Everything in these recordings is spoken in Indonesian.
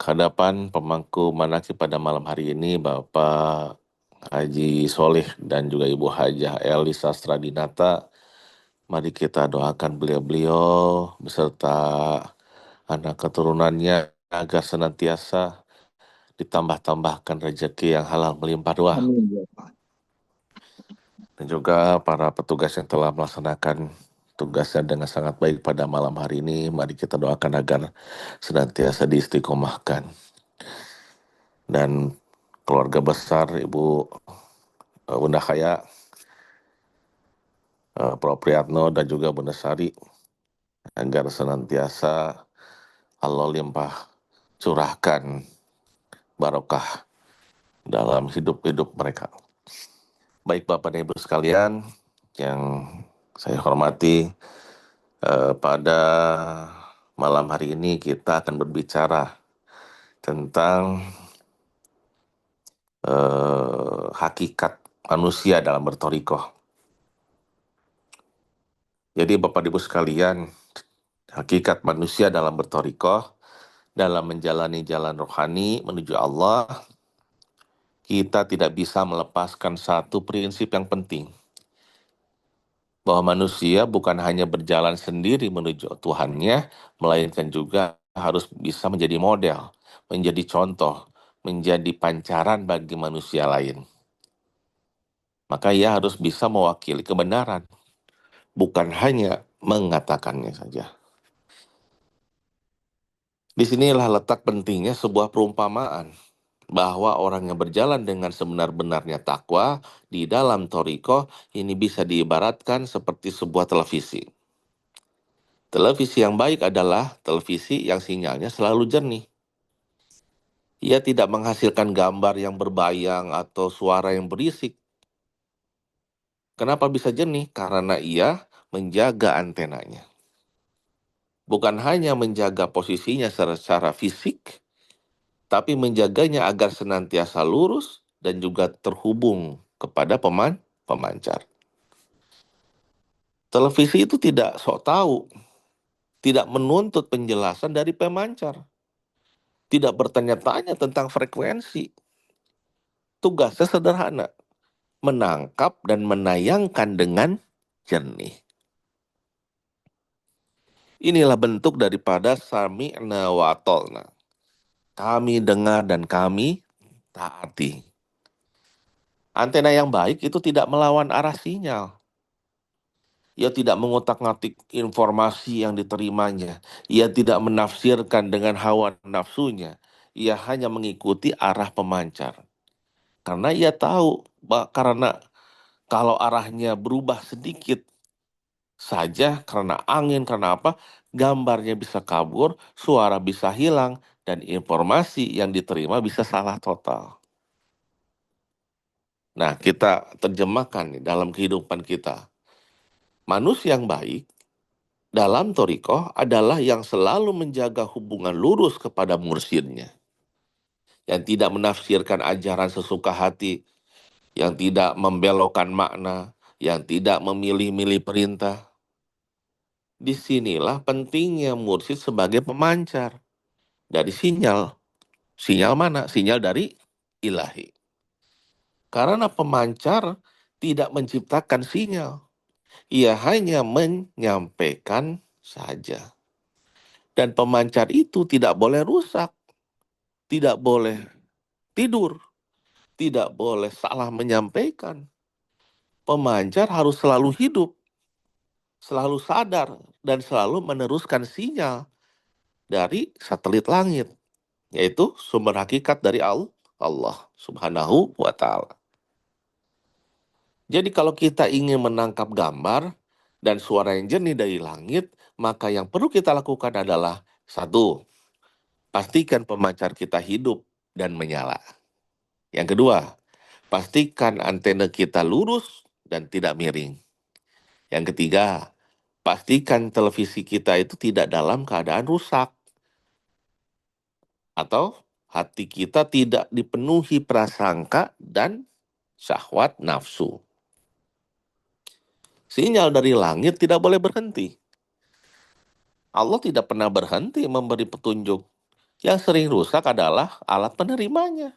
Kehadapan pemangku manasik pada malam hari ini Bapak Haji Soleh dan juga Ibu Hajah Eli Sastradinata. Mari kita doakan beliau-beliau beserta anak keturunannya agar senantiasa ditambah-tambahkan rezeki yang halal melimpah ruah. Amin ya Pak. Dan juga para petugas yang telah melaksanakan tugasnya dengan sangat baik pada malam hari ini. Mari kita doakan agar senantiasa diistiqomahkan. Dan keluarga besar Ibu Bunda Khaya, Prof. Priyatno dan juga Bunda Sari agar senantiasa Allah limpah curahkan barokah dalam hidup-hidup mereka. Baik Bapak dan Ibu sekalian yang saya hormati, pada malam hari ini kita akan berbicara tentang hakikat manusia dalam bertorikoh. Jadi Bapak Ibu sekalian, hakikat manusia dalam bertorikoh, dalam menjalani jalan rohani menuju Allah, kita tidak bisa melepaskan satu prinsip yang penting, bahwa manusia bukan hanya berjalan sendiri menuju Tuhannya, melainkan juga harus bisa menjadi model, menjadi contoh, menjadi pancaran bagi manusia lain. Maka ia harus bisa mewakili kebenaran, bukan hanya mengatakannya saja. Disinilah letak pentingnya sebuah perumpamaan, bahwa orang yang berjalan dengan sebenar-benarnya takwa di dalam thoriqoh ini bisa diibaratkan seperti sebuah televisi. Televisi yang baik adalah televisi yang sinyalnya selalu jernih. Ia tidak menghasilkan gambar yang berbayang atau suara yang berisik. Kenapa bisa jernih? Karena ia menjaga antenanya. Bukan hanya menjaga posisinya secara fisik, tapi menjaganya agar senantiasa lurus dan juga terhubung kepada pemancar. Televisi itu tidak sok tahu, tidak menuntut penjelasan dari pemancar, tidak bertanya-tanya tentang frekuensi. Tugasnya sederhana, menangkap dan menayangkan dengan jernih. Inilah bentuk daripada sami'na wa atolna. Kami dengar dan kami taati. Antena yang baik itu tidak melawan arah sinyal. Ia tidak mengotak-ngatik informasi yang diterimanya. Ia tidak menafsirkan dengan hawa nafsunya. Ia hanya mengikuti arah pemancar. Karena ia tahu, karena kalau arahnya berubah sedikit saja, karena angin, karena apa, gambarnya bisa kabur, suara bisa hilang, dan informasi yang diterima bisa salah total. Nah, kita terjemahkan nih dalam kehidupan kita. Manusia yang baik dalam thoriqoh adalah yang selalu menjaga hubungan lurus kepada mursyidnya, yang tidak menafsirkan ajaran sesuka hati, yang tidak membelokkan makna, yang tidak memilih-milih perintah. Disinilah pentingnya mursyid sebagai pemancar dari sinyal. Sinyal mana? Sinyal dari ilahi. Karena pemancar tidak menciptakan sinyal, ia hanya menyampaikan saja. Dan pemancar itu tidak boleh rusak, tidak boleh tidur, tidak boleh salah menyampaikan. Pemancar harus selalu hidup, selalu sadar, dan selalu meneruskan sinyal dari satelit langit, yaitu sumber hakikat dari Allah Subhanahu wa Ta'ala. Jadi, kalau kita ingin menangkap gambar dan suara yang jernih dari langit, maka yang perlu kita lakukan adalah satu, pastikan pemancar kita hidup dan menyala. Yang kedua, pastikan antena kita lurus dan tidak miring. Yang ketiga, pastikan televisi kita itu tidak dalam keadaan rusak, atau hati kita tidak dipenuhi prasangka dan syahwat nafsu. Sinyal dari langit tidak boleh berhenti. Allah tidak pernah berhenti memberi petunjuk. Yang sering rusak adalah alat penerimanya.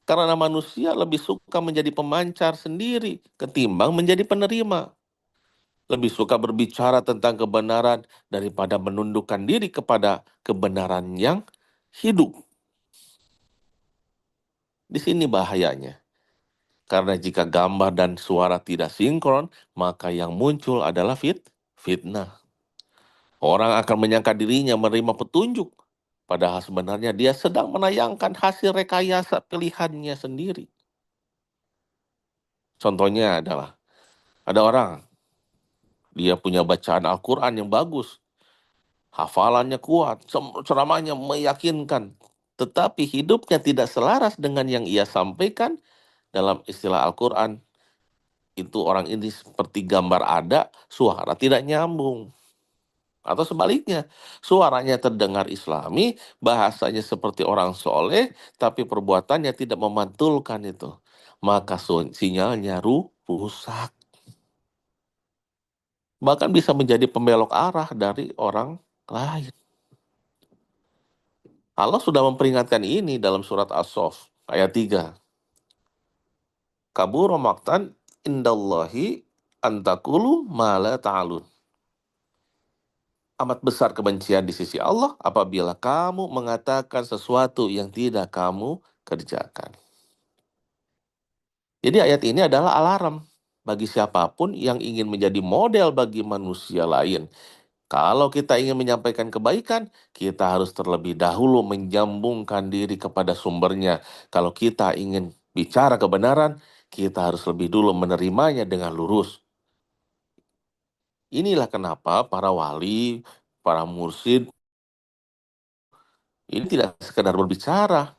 Karena manusia lebih suka menjadi pemancar sendiri ketimbang menjadi penerima. Lebih suka berbicara tentang kebenaran daripada menundukkan diri kepada kebenaran yang hidup. Di sini bahayanya. Karena jika gambar dan suara tidak sinkron, maka yang muncul adalah fitnah. Orang akan menyangka dirinya menerima petunjuk, padahal sebenarnya dia sedang menayangkan hasil rekayasa pilihannya sendiri. Contohnya adalah, ada orang, dia punya bacaan Al-Quran yang bagus, hafalannya kuat, ceramahnya meyakinkan, tetapi hidupnya tidak selaras dengan yang ia sampaikan. Dalam istilah Al-Quran, itu orang ini seperti gambar ada, suara tidak nyambung. Atau sebaliknya, suaranya terdengar Islami, bahasanya seperti orang soleh, tapi perbuatannya tidak memantulkan itu. Maka sinyalnya rusak. Bahkan bisa menjadi pembelok arah dari orang lain. Allah sudah memperingatkan ini dalam surat As-Saff ayat 3. Kabura maqtan indallahi antakulu ma la ta'alun. Amat besar kebencian di sisi Allah apabila kamu mengatakan sesuatu yang tidak kamu kerjakan. Jadi ayat ini adalah alarm bagi siapapun yang ingin menjadi model bagi manusia lain. Kalau kita ingin menyampaikan kebaikan, kita harus terlebih dahulu menyambungkan diri kepada sumbernya. Kalau kita ingin bicara kebenaran, kita harus lebih dulu menerimanya dengan lurus. Inilah kenapa para wali, para mursyid, ini tidak sekedar berbicara.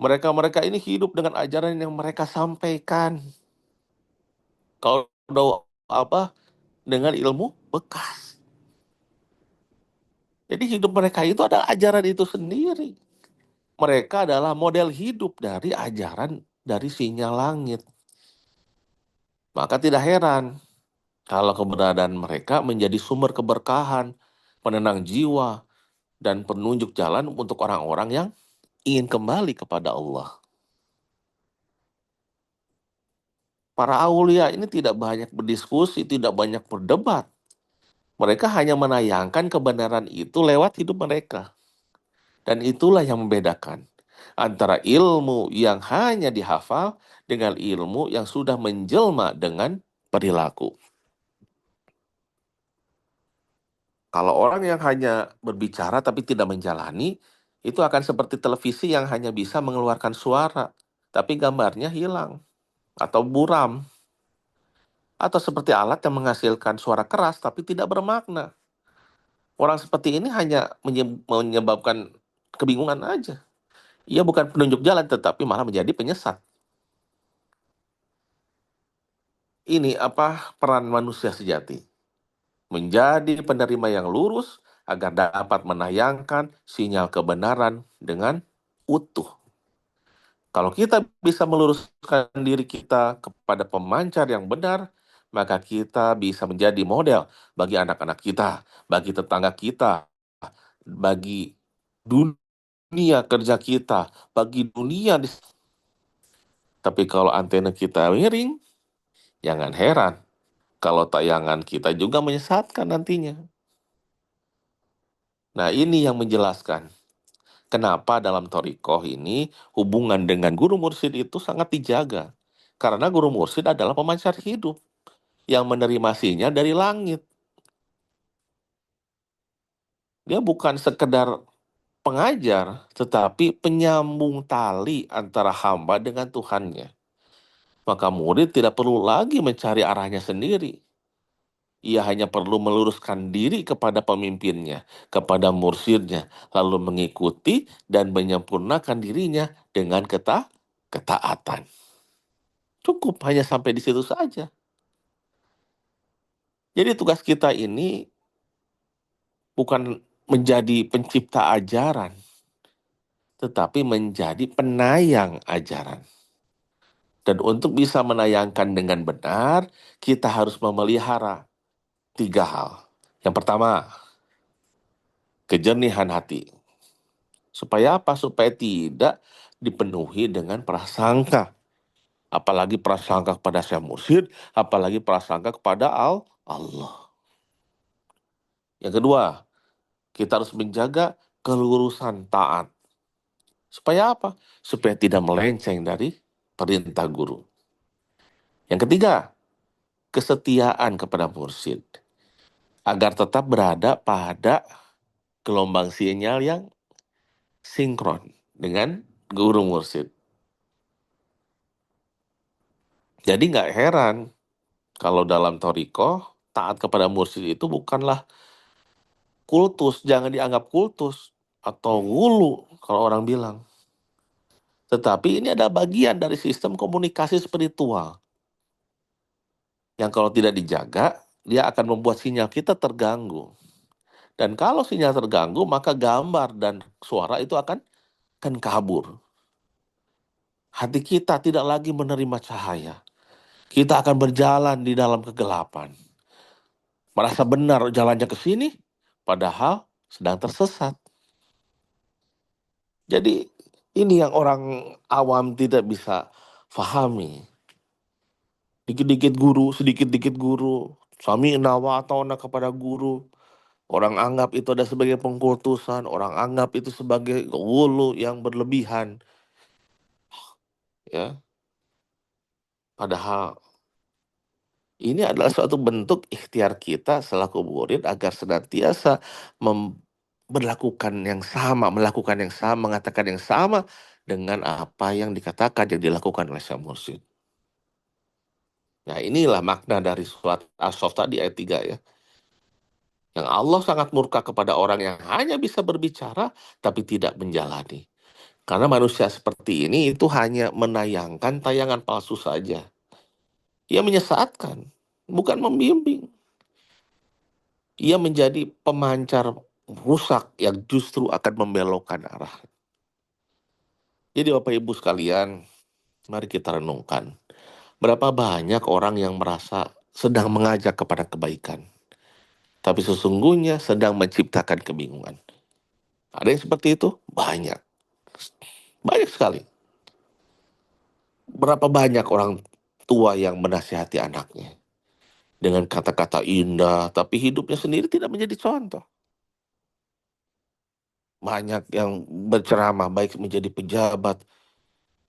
Mereka-mereka ini hidup dengan ajaran yang mereka sampaikan. Kalau apa dengan ilmu bekas. Jadi hidup mereka itu adalah ajaran itu sendiri. Mereka adalah model hidup dari ajaran dari sinyal langit. Maka tidak heran kalau keberadaan mereka menjadi sumber keberkahan, penenang jiwa, dan penunjuk jalan untuk orang-orang yang ingin kembali kepada Allah. Para aulia ini tidak banyak berdiskusi, tidak banyak berdebat. Mereka hanya menayangkan kebenaran itu lewat hidup mereka. Dan itulah yang membedakan antara ilmu yang hanya dihafal dengan ilmu yang sudah menjelma dengan perilaku. Kalau orang yang hanya berbicara tapi tidak menjalani, itu akan seperti televisi yang hanya bisa mengeluarkan suara, tapi gambarnya hilang atau buram. Atau seperti alat yang menghasilkan suara keras tapi tidak bermakna. Orang seperti ini hanya menyebabkan kebingungan aja. Ia bukan penunjuk jalan, tetapi malah menjadi penyesat. Ini apa peran manusia sejati? Menjadi penerima yang lurus agar dapat menayangkan sinyal kebenaran dengan utuh. Kalau kita bisa meluruskan diri kita kepada pemancar yang benar, maka kita bisa menjadi model bagi anak-anak kita, bagi tetangga kita, bagi dunia kerja kita, bagi dunia. Tapi kalau antena kita miring, jangan heran kalau tayangan kita juga menyesatkan nantinya. Nah, ini yang menjelaskan kenapa dalam Thorikoh ini hubungan dengan guru mursyid itu sangat dijaga. Karena guru mursyid adalah pemancar hidup yang menerima sinyal dari langit. Dia bukan sekedar pengajar, tetapi penyambung tali antara hamba dengan Tuhannya. Maka murid tidak perlu lagi mencari arahnya sendiri. Ia hanya perlu meluruskan diri kepada pemimpinnya, kepada mursyidnya, lalu mengikuti dan menyempurnakan dirinya dengan ketaatan. Cukup hanya sampai di situ saja. Jadi tugas kita ini bukan menjadi pencipta ajaran, tetapi menjadi penayang ajaran. Dan untuk bisa menayangkan dengan benar, kita harus memelihara 3 hal. Yang pertama, kejernihan hati. Supaya apa? Supaya tidak dipenuhi dengan prasangka. Apalagi prasangka kepada Syekh Mursyid, apalagi prasangka kepada Allah. Yang kedua, kita harus menjaga kelurusan taat. Supaya apa? Supaya tidak melenceng dari perintah guru. Yang ketiga, kesetiaan kepada mursyid. Agar tetap berada pada gelombang sinyal yang sinkron dengan guru mursyid. Jadi nggak heran kalau dalam Toriko, taat kepada mursyid itu bukanlah kultus, jangan dianggap kultus atau wulu kalau orang bilang. Tetapi ini ada bagian dari sistem komunikasi spiritual yang kalau tidak dijaga, dia akan membuat sinyal kita terganggu. Dan kalau sinyal terganggu, maka gambar dan suara itu akan kabur. Hati kita tidak lagi menerima cahaya. Kita akan berjalan di dalam kegelapan. Merasa benar jalannya ke sini, padahal sedang tersesat. Jadi ini yang orang awam tidak bisa fahami. Dikit-dikit guru, sedikit-dikit guru. Sami nawa atau kepada guru. Orang anggap itu ada sebagai pengkultusan. Orang anggap itu sebagai wulu yang berlebihan. Ya, padahal ini adalah suatu bentuk ikhtiar kita selaku murid agar senantiasa berlakukan yang sama, melakukan yang sama, mengatakan yang sama dengan apa yang dikatakan yang dilakukan oleh Syekh Mursyid. Nah, inilah makna dari surat As-Saff tadi ayat 3 ya. Yang Allah sangat murka kepada orang yang hanya bisa berbicara tapi tidak menjalani. Karena manusia seperti ini itu hanya menayangkan tayangan palsu saja. Ia menyesatkan, bukan membimbing. Ia menjadi pemancar rusak yang justru akan membelokkan arah. Jadi Bapak Ibu sekalian, mari kita renungkan. Berapa banyak orang yang merasa sedang mengajak kepada kebaikan, tapi sesungguhnya sedang menciptakan kebingungan. Ada yang seperti itu? Banyak. Banyak sekali. Berapa banyak orang tua yang menasihati anaknya dengan kata-kata indah, tapi hidupnya sendiri tidak menjadi contoh. Banyak yang berceramah baik menjadi pejabat,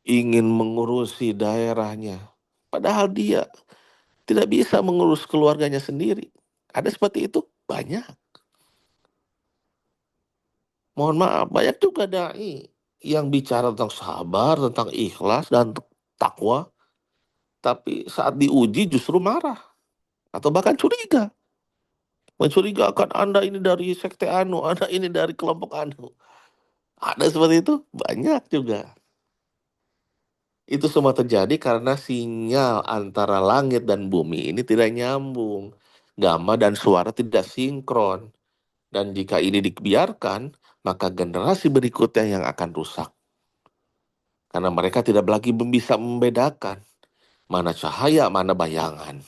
ingin mengurusi daerahnya. Padahal dia tidak bisa mengurus keluarganya sendiri. Ada seperti itu? Banyak. Mohon maaf, banyak juga dai yang bicara tentang sabar, tentang ikhlas, dan takwa. Tapi saat diuji justru marah. Atau bahkan curiga. Mencurigakan Anda ini dari sekte anu, Anda ini dari kelompok anu. Ada seperti itu? Banyak juga. Itu semua terjadi karena sinyal antara langit dan bumi ini tidak nyambung. Gamma dan suara tidak sinkron. Dan jika ini dibiarkan, maka generasi berikutnya yang akan rusak. Karena mereka tidak lagi bisa membedakan mana cahaya, mana bayangan.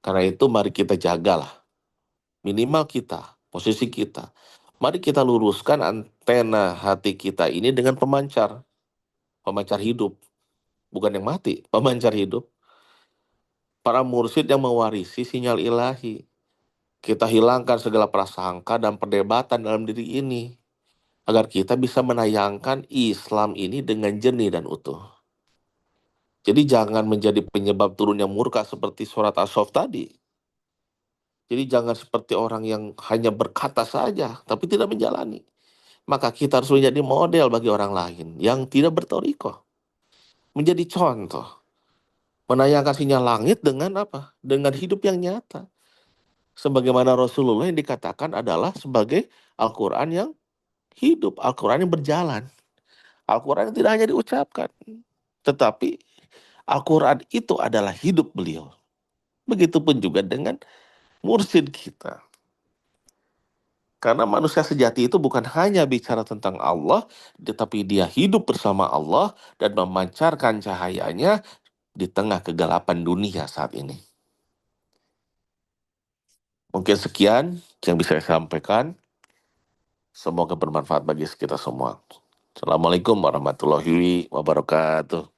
Karena itu mari kita jagalah. Minimal kita, posisi kita. Mari kita luruskan antena hati kita ini dengan pemancar. Pemancar hidup. Bukan yang mati, pemancar hidup. Para mursyid yang mewarisi sinyal ilahi. Kita hilangkan segala prasangka dan perdebatan dalam diri ini. Agar kita bisa menayangkan Islam ini dengan jernih dan utuh. Jadi jangan menjadi penyebab turunnya murka seperti surat As-Saff tadi. Jadi jangan seperti orang yang hanya berkata saja, tapi tidak menjalani. Maka kita harus menjadi model bagi orang lain yang tidak bertorikoh. Menjadi contoh. Menayangkan sinyal langit dengan apa? Dengan hidup yang nyata. Sebagaimana Rasulullah yang dikatakan adalah sebagai Al-Quran yang hidup. Al-Quran yang berjalan. Al-Quran yang tidak hanya diucapkan. Tetapi Al-Quran itu adalah hidup beliau. Begitupun juga dengan mursyid kita. Karena manusia sejati itu bukan hanya bicara tentang Allah, tetapi dia hidup bersama Allah dan memancarkan cahayanya di tengah kegelapan dunia saat ini. Mungkin sekian yang bisa saya sampaikan. Semoga bermanfaat bagi kita semua. Assalamualaikum warahmatullahi wabarakatuh.